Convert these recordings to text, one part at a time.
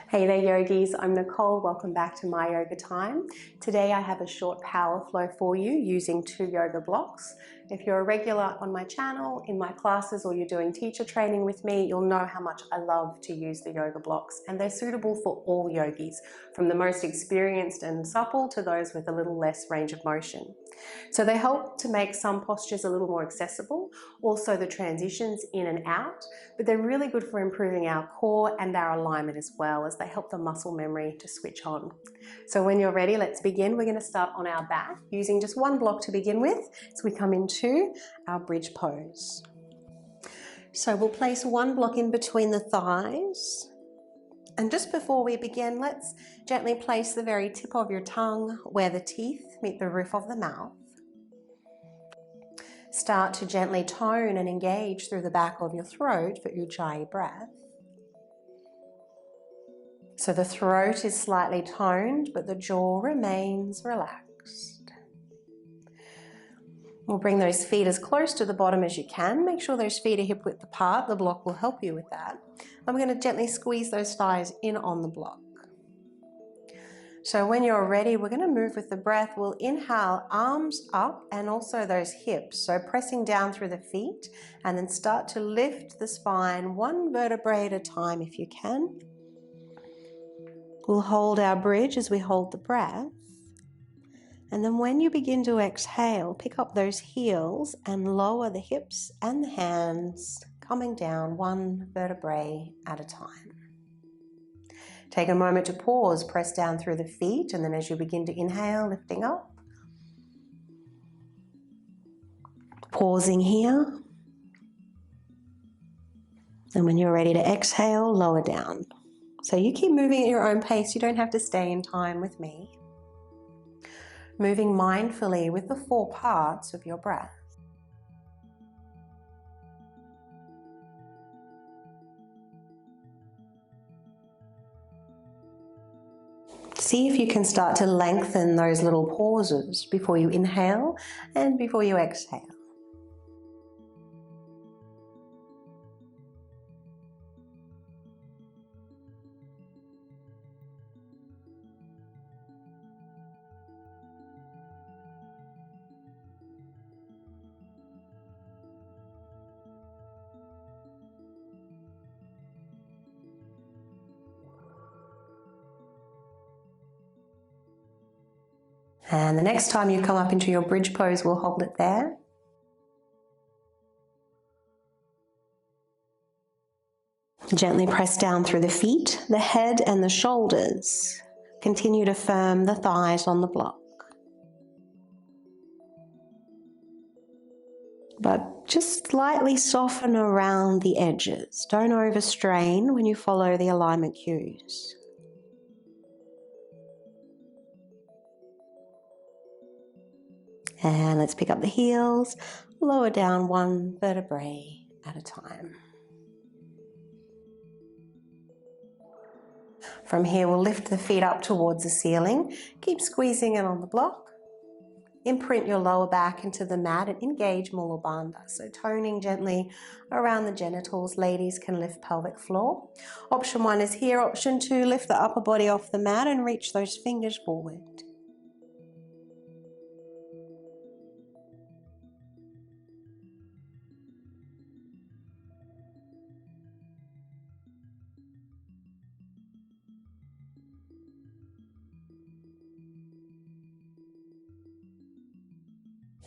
Hey there yogis, I'm Nicole. Welcome back to My Yoga Time. Today I have a short power flow for you using 2 yoga blocks. If you're a regular on my channel, in my classes, or you're doing teacher training with me, you'll know how much I love to use the yoga blocks, and they're suitable for all yogis, from the most experienced and supple to those with a little less range of motion. So they help to make some postures a little more accessible, also the transitions in and out, but they're really good for improving our core and our alignment as well, as they help the muscle memory to switch on. So when you're ready, let's begin. We're going to start on our back using just 1 block to begin with, as we come into our bridge pose. So we'll place 1 block in between the thighs. And just before we begin, let's gently place the very tip of your tongue where the teeth meet the roof of the mouth. Start to gently tone and engage through the back of your throat for Ujjayi breath. So the throat is slightly toned, but the jaw remains relaxed. We'll bring those feet as close to the bottom as you can. Make sure those feet are hip width apart. The block will help you with that. I'm going to gently squeeze those thighs in on the block. So when you're ready, we're going to move with the breath. We'll inhale, arms up, and also those hips. So pressing down through the feet, and then start to lift the spine 1 vertebrae at a time if you can. We'll hold our bridge as we hold the breath. And then when you begin to exhale, pick up those heels and lower the hips and the hands, coming down 1 vertebrae at a time. Take a moment to pause, press down through the feet, and then as you begin to inhale, lifting up. Pausing here. And when you're ready to exhale, lower down. So you keep moving at your own pace. You don't have to stay in time with me. Moving mindfully with the 4 parts of your breath. See if you can start to lengthen those little pauses before you inhale and before you exhale. And the next time you come up into your bridge pose, we'll hold it there. Gently press down through the feet, the head and the shoulders. Continue to firm the thighs on the block. But just slightly soften around the edges. Don't overstrain when you follow the alignment cues. And let's pick up the heels, lower down 1 vertebrae at a time. From here, we'll lift the feet up towards the ceiling. Keep squeezing it on the block. Imprint your lower back into the mat and engage Mula Bandha. So toning gently around the genitals. Ladies can lift pelvic floor. Option 1 is here. Option 2, lift the upper body off the mat and reach those fingers forward.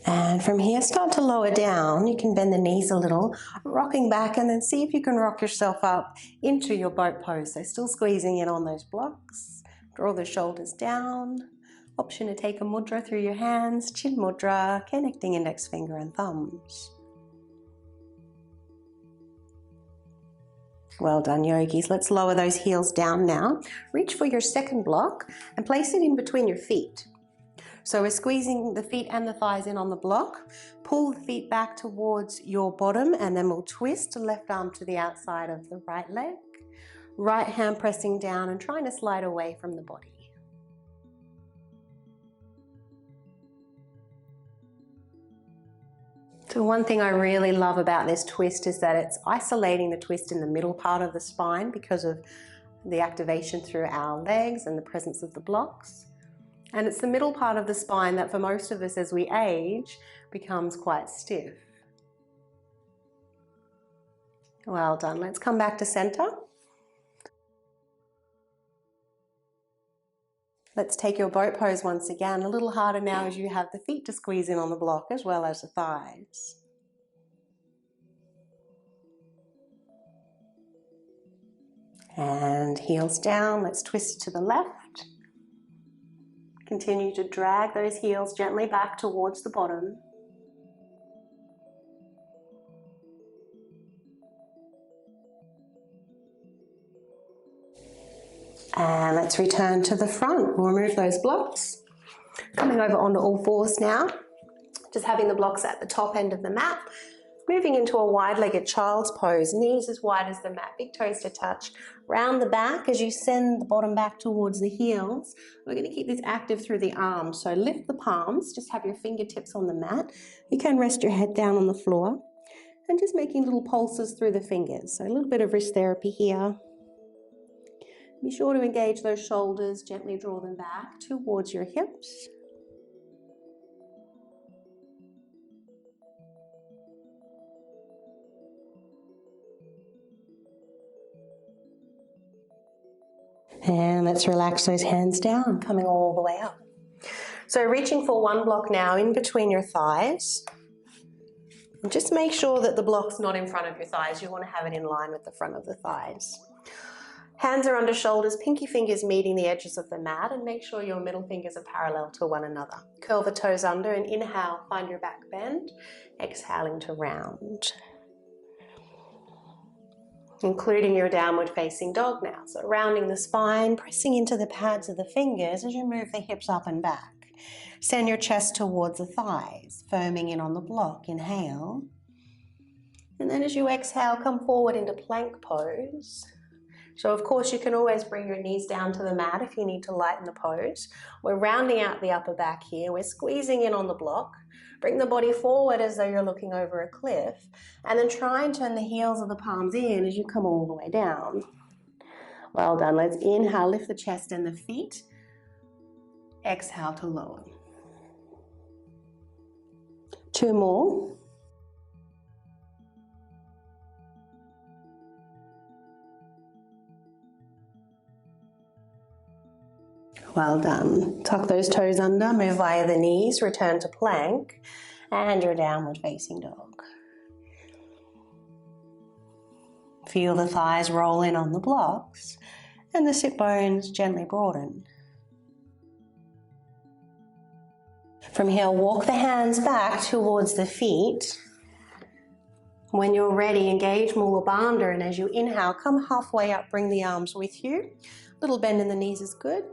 And from here, start to lower down. You can bend the knees a little, rocking back, and then see if you can rock yourself up into your boat pose. So still squeezing in on those blocks. Draw the shoulders down. Option to take a mudra through your hands, chin mudra, connecting index finger and thumbs. Well done, yogis. Let's lower those heels down now. Reach for your second block and place it in between your feet. So we're squeezing the feet and the thighs in on the block. Pull the feet back towards your bottom, and then we'll twist the left arm to the outside of the right leg. Right hand pressing down and trying to slide away from the body. So one thing I really love about this twist is that it's isolating the twist in the middle part of the spine because of the activation through our legs and the presence of the blocks. And it's the middle part of the spine that for most of us as we age becomes quite stiff. Well done. Let's come back to center. Let's take your boat pose once again. A little harder now as you have the feet to squeeze in on the block as well as the thighs. And heels down. Let's twist to the left. Continue to drag those heels gently back towards the bottom. And let's return to the front. We'll remove those blocks. Coming over onto all fours now. Just having the blocks at the top end of the mat. Moving into a wide-legged child's pose. Knees as wide as the mat, big toes to touch. Round the back as you send the bottom back towards the heels. We're going to keep this active through the arms. So lift the palms, just have your fingertips on the mat. You can rest your head down on the floor. And just making little pulses through the fingers. So a little bit of wrist therapy here. Be sure to engage those shoulders, gently draw them back towards your hips. And let's relax those hands down, coming all the way up. So reaching for one block now in between your thighs. And just make sure that the block's not in front of your thighs. You want to have it in line with the front of the thighs. Hands are under shoulders, pinky fingers meeting the edges of the mat, and make sure your middle fingers are parallel to one another. Curl the toes under and inhale, find your back bend. Exhaling to round. Including your downward facing dog now. So rounding the spine, pressing into the pads of the fingers as you move the hips up and back. Send your chest towards the thighs, firming in on the block. Inhale. And then as you exhale, come forward into plank pose. So of course you can always bring your knees down to the mat if you need to lighten the pose. We're rounding out the upper back here. We're squeezing in on the block. Bring the body forward as though you're looking over a cliff. And then try and turn the heels of the palms in as you come all the way down. Well done. Let's inhale, lift the chest and the feet. Exhale to lower. 2 more. Well done. Tuck those toes under, move via the knees, return to plank, and your downward facing dog. Feel the thighs roll in on the blocks, and the sit bones gently broaden. From here, walk the hands back towards the feet. When you're ready, engage Mula Bandha, and as you inhale, come halfway up, bring the arms with you. Little bend in the knees is good.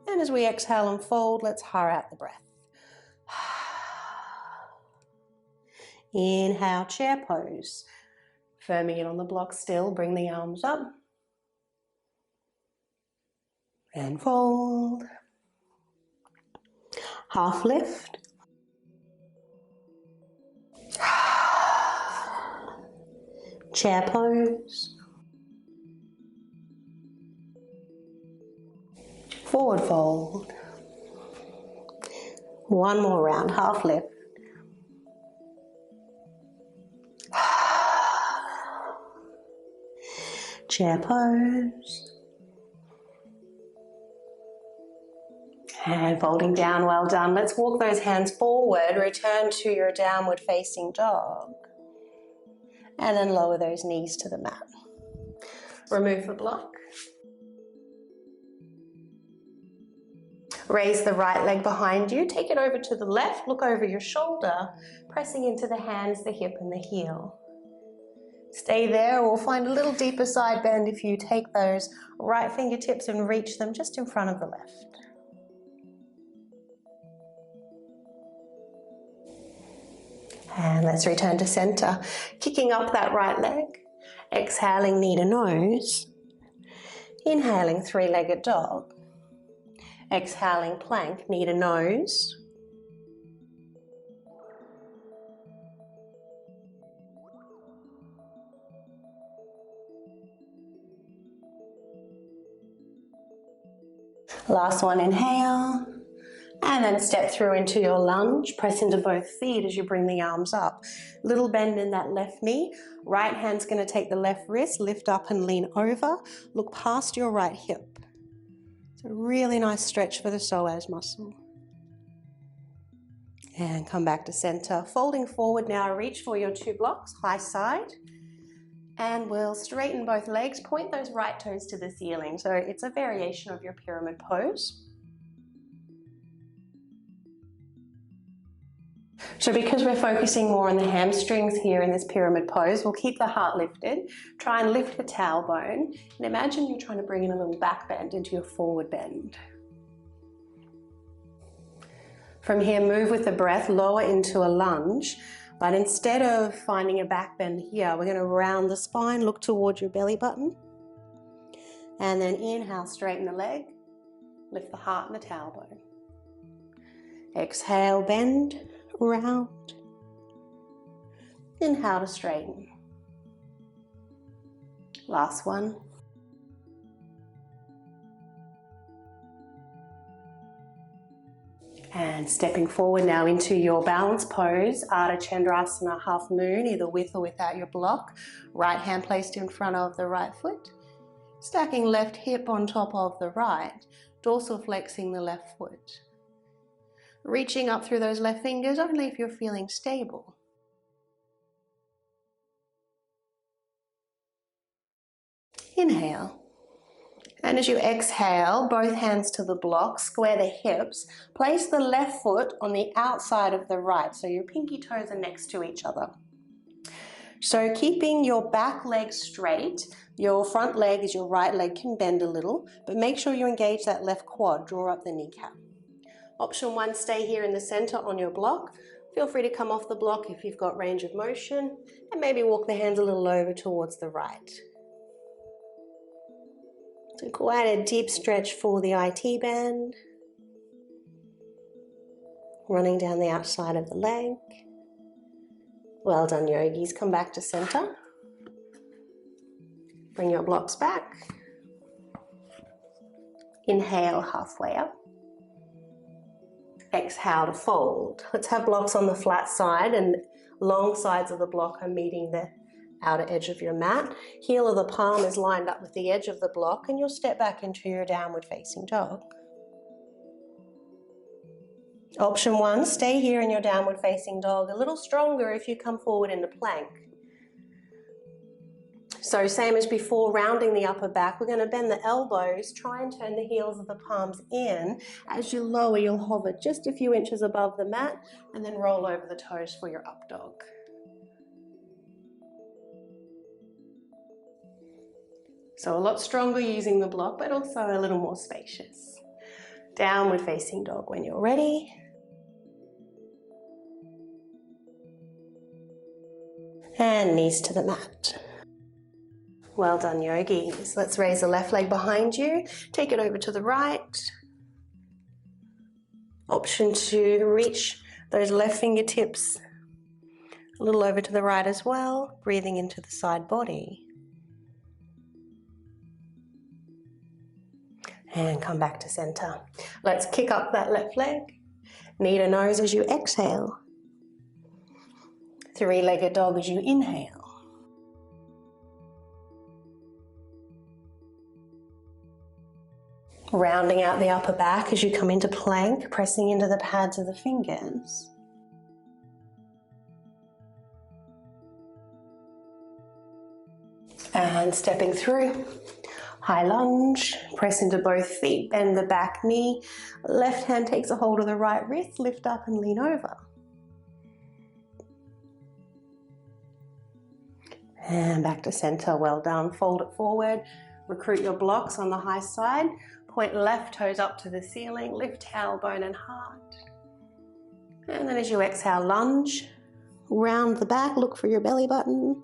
And as we exhale and fold, let's hurl out the breath. Inhale, chair pose. Firming in on the block still, bring the arms up. And fold. Half lift. Chair pose. Forward fold. One more round, half lift. Chair pose. And folding down, well done. Let's walk those hands forward, return to your downward facing dog. And then lower those knees to the mat. Remove the block. Raise the right leg behind you, take it over to the left, look over your shoulder, pressing into the hands, the hip and the heel. Stay there, or find a little deeper side bend if you take those right fingertips and reach them just in front of the left. And let's return to center, kicking up that right leg, exhaling knee to nose, inhaling three-legged dog. Exhaling plank, knee to nose. Last one, inhale. And then step through into your lunge. Press into both feet as you bring the arms up. Little bend in that left knee. Right hand's going to take the left wrist, lift up and lean over. Look past your right hip. It's a really nice stretch for the psoas muscle. And come back to center. Folding forward now, reach for your 2 blocks, high side. And we'll straighten both legs, point those right toes to the ceiling. So it's a variation of your pyramid pose. So because we're focusing more on the hamstrings here in this pyramid pose, we'll keep the heart lifted. Try and lift the tailbone. And imagine you're trying to bring in a little back bend into your forward bend. From here, move with the breath, lower into a lunge. But instead of finding a back bend here, we're going to round the spine, look towards your belly button. And then inhale, straighten the leg, lift the heart and the tailbone. Exhale, bend, round. Inhale to straighten. Last one. And stepping forward now into your balance pose, Ardha Chandrasana, half moon, either with or without your block. Right hand placed in front of the right foot. Stacking left hip on top of the right, dorsal flexing the left foot. Reaching up through those left fingers only if you're feeling stable. Inhale. And as you exhale, both hands to the block, square the hips, place the left foot on the outside of the right, so your pinky toes are next to each other. So keeping your back leg straight, your front leg as your right leg can bend a little, but make sure you engage that left quad, draw up the kneecap. Option 1, stay here in the center on your block. Feel free to come off the block if you've got range of motion, and maybe walk the hands a little over towards the right. So quite a deep stretch for the IT band. Running down the outside of the leg. Well done, yogis. Come back to center. Bring your blocks back. Inhale, halfway up. Exhale to fold. Let's have blocks on the flat side, and long sides of the block are meeting the outer edge of your mat. Heel of the palm is lined up with the edge of the block, and you'll step back into your downward facing dog. Option 1, stay here in your downward facing dog. A little stronger if you come forward into plank. So same as before, rounding the upper back, we're going to bend the elbows, try and turn the heels of the palms in. As you lower, you'll hover just a few inches above the mat, and then roll over the toes for your up dog. So a lot stronger using the block, but also a little more spacious. Downward facing dog when you're ready. And knees to the mat. Well done, yogis. Let's raise the left leg behind you. Take it over to the right. Option 2, reach those left fingertips a little over to the right as well. Breathing into the side body. And come back to center. Let's kick up that left leg. Knee to nose as you exhale. Three-legged dog as you inhale. Rounding out the upper back as you come into plank, pressing into the pads of the fingers. And stepping through. High lunge, press into both feet, bend the back knee. Left hand takes a hold of the right wrist, lift up and lean over. And back to center, well done. Fold it forward, recruit your blocks on the high side. Point left toes up to the ceiling, lift tailbone and heart. And then as you exhale, lunge. Round the back, look for your belly button.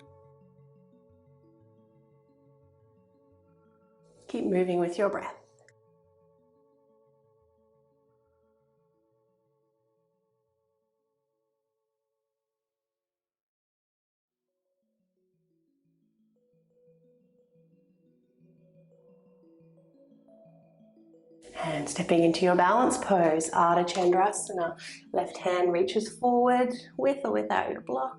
Keep moving with your breath. And And stepping into your balance pose, Ardha Chandrasana. Left hand reaches forward with or without your block.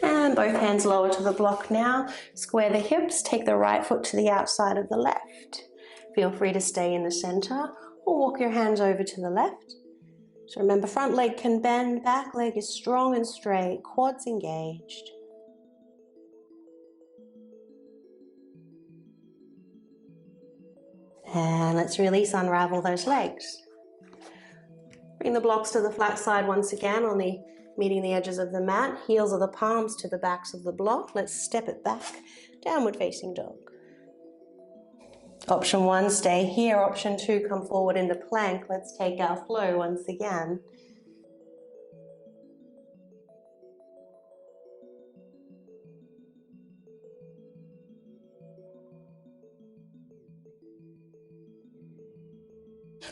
And both hands lower to the block now. Square the hips, take the right foot to the outside of the left. Feel free to stay in the center or walk your hands over to the left. So remember, front leg can bend, back leg is strong and straight, quads engaged. And let's release, unravel those legs. Bring the blocks to the flat side once again, meeting the edges of the mat, heels of the palms to the backs of the block. Let's step it back, downward facing dog. Option 1, stay here. Option 2, come forward into plank. Let's take our flow once again.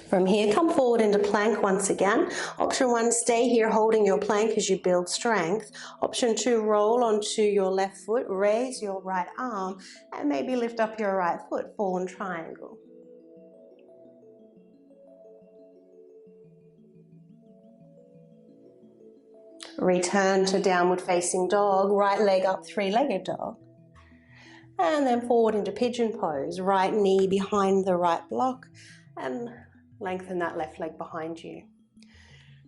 From here, come forward into plank once again. Option 1, stay here holding your plank as you build strength. Option 2, roll onto your left foot, raise your right arm, and maybe lift up your right foot, fallen triangle. Return to downward facing dog, right leg up, three-legged dog. And then forward into pigeon pose, right knee behind the right block, and lengthen that left leg behind you.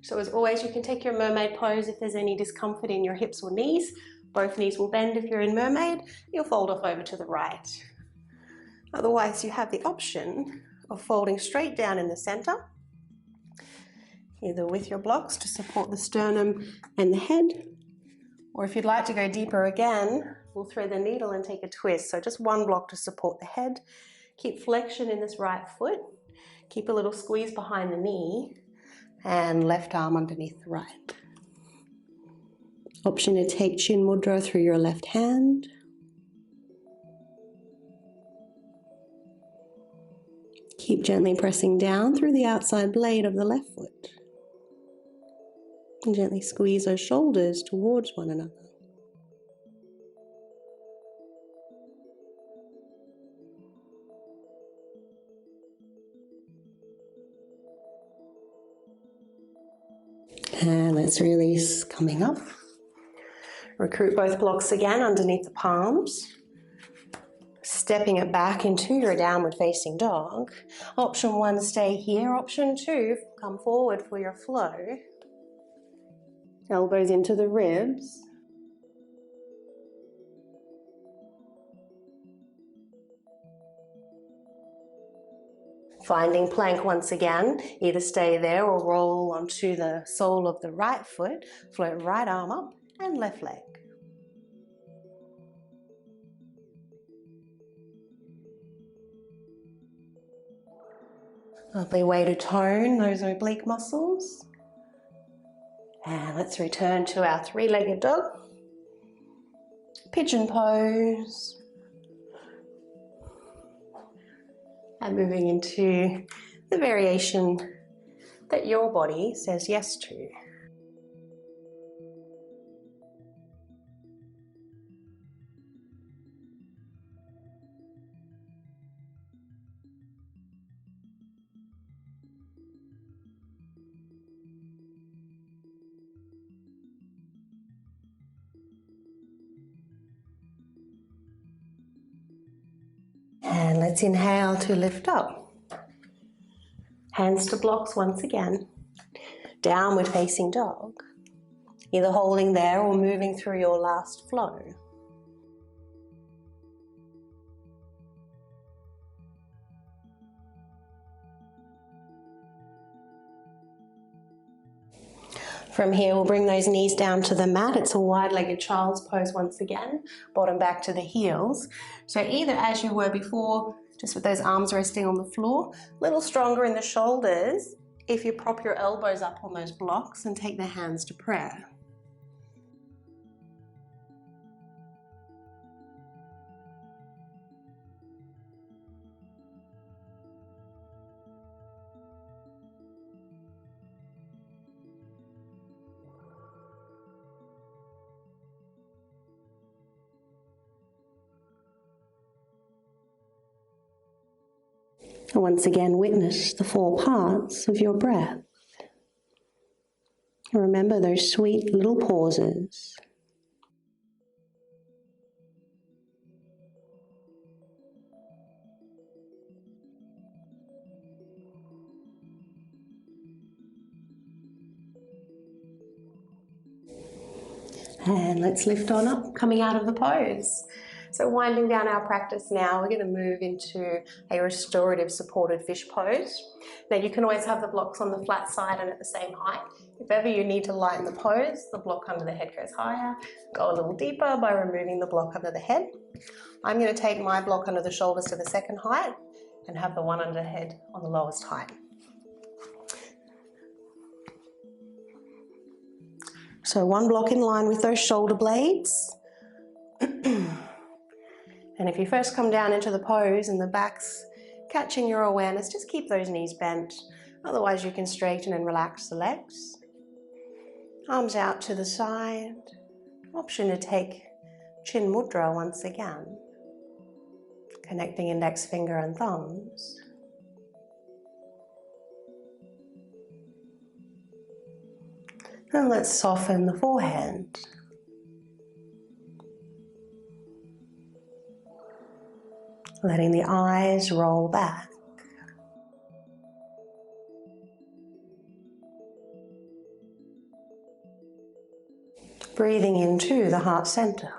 So as always, you can take your mermaid pose if there's any discomfort in your hips or knees. Both knees will bend if you're in mermaid. You'll fold off over to the right. Otherwise, you have the option of folding straight down in the center, either with your blocks to support the sternum and the head, or if you'd like to go deeper again, we'll thread the needle and take a twist. So just one block to support the head. Keep flexion in this right foot. Keep a little squeeze behind the knee and left arm underneath the right. Option to take chin mudra through your left hand. Keep gently pressing down through the outside blade of the left foot. And gently squeeze those shoulders towards one another. And let's release, coming up. Recruit both blocks again underneath the palms. Stepping it back into your downward facing dog. Option 1, stay here. Option 2, come forward for your flow. Elbows into the ribs. Finding plank once again, either stay there or roll onto the sole of the right foot, float right arm up and left leg. Lovely way to tone those oblique muscles. And let's return to our three-legged dog. Pigeon pose. And moving into the variation that your body says yes to. And let's inhale to lift up. Hands to blocks once again. Downward facing dog. Either holding there or moving through your last flow. From here, we'll bring those knees down to the mat. It's a wide-legged child's pose once again, bottom back to the heels. So either as you were before, just with those arms resting on the floor, a little stronger in the shoulders if you prop your elbows up on those blocks and take the hands to prayer. Once again, witness the 4 parts of your breath. Remember those sweet little pauses. And let's lift on up, coming out of the pose. So winding down our practice now, we're going to move into a restorative supported fish pose. Now you can always have the blocks on the flat side and at the same height. If ever you need to lighten the pose, the block under the head goes higher. Go a little deeper by removing the block under the head. I'm going to take my block under the shoulders to the second height and have the one under the head on the lowest height. So one block in line with those shoulder blades. And if you first come down into the pose and the back's catching your awareness, just keep those knees bent. Otherwise you can straighten and relax the legs. Arms out to the side. Option to take chin mudra once again. Connecting index finger and thumbs. And let's soften the forehead. Letting the eyes roll back. Breathing into the heart center.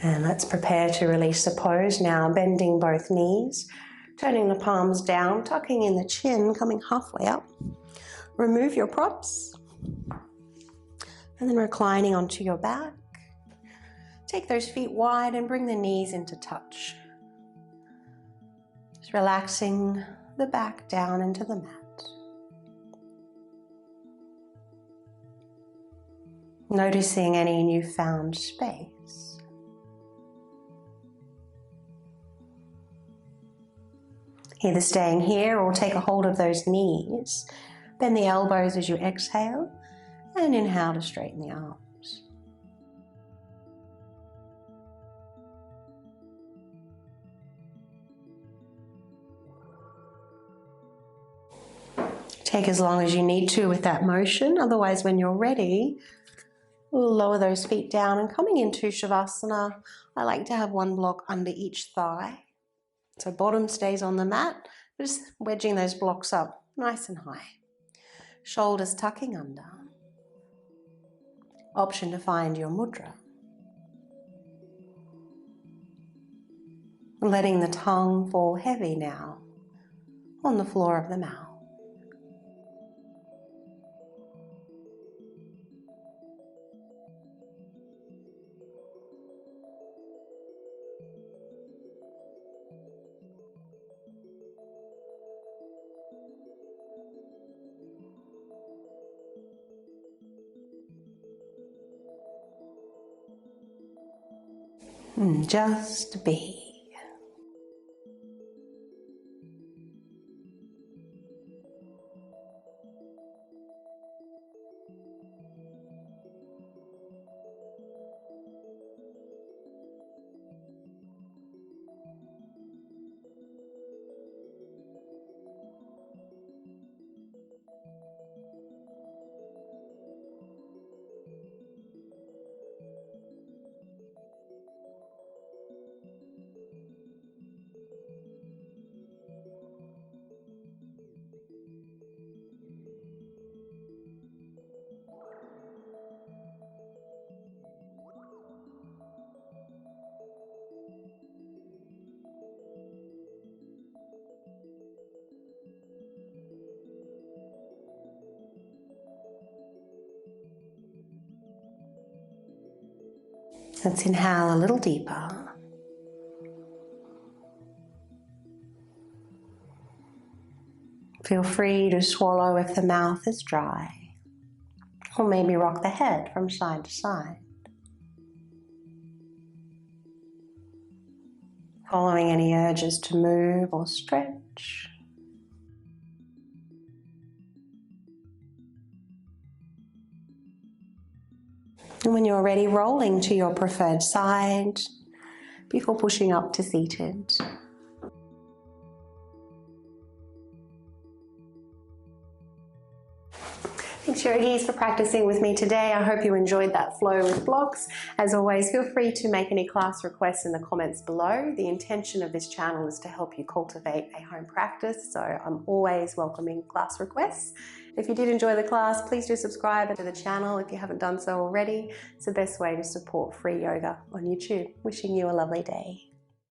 And let's prepare to release the pose now, bending both knees, turning the palms down, tucking in the chin, coming halfway up. Remove your props, and then reclining onto your back. Take those feet wide and bring the knees into touch. Just relaxing the back down into the mat. Noticing any newfound space. Either staying here or take a hold of those knees. Bend the elbows as you exhale and inhale to straighten the arms. Take as long as you need to with that motion. Otherwise, when you're ready, we'll lower those feet down and coming into Shavasana. I like to have one block under each thigh. So bottom stays on the mat, just wedging those blocks up nice and high. Shoulders tucking under. Option to find your mudra. Letting the tongue fall heavy now on the floor of the mouth. Just be. Let's inhale a little deeper. Feel free to swallow if the mouth is dry, or maybe rock the head from side to side. Following any urges to move or stretch. And when you're ready, rolling to your preferred side before pushing up to seated. Thanks yogis for practicing with me today. I hope you enjoyed that flow with blocks. As always, feel free to make any class requests in the comments below. The intention of this channel is to help you cultivate a home practice, so I'm always welcoming class requests. If you did enjoy the class, please do subscribe to the channel if you haven't done so already. It's the best way to support free yoga on YouTube. Wishing you a lovely day.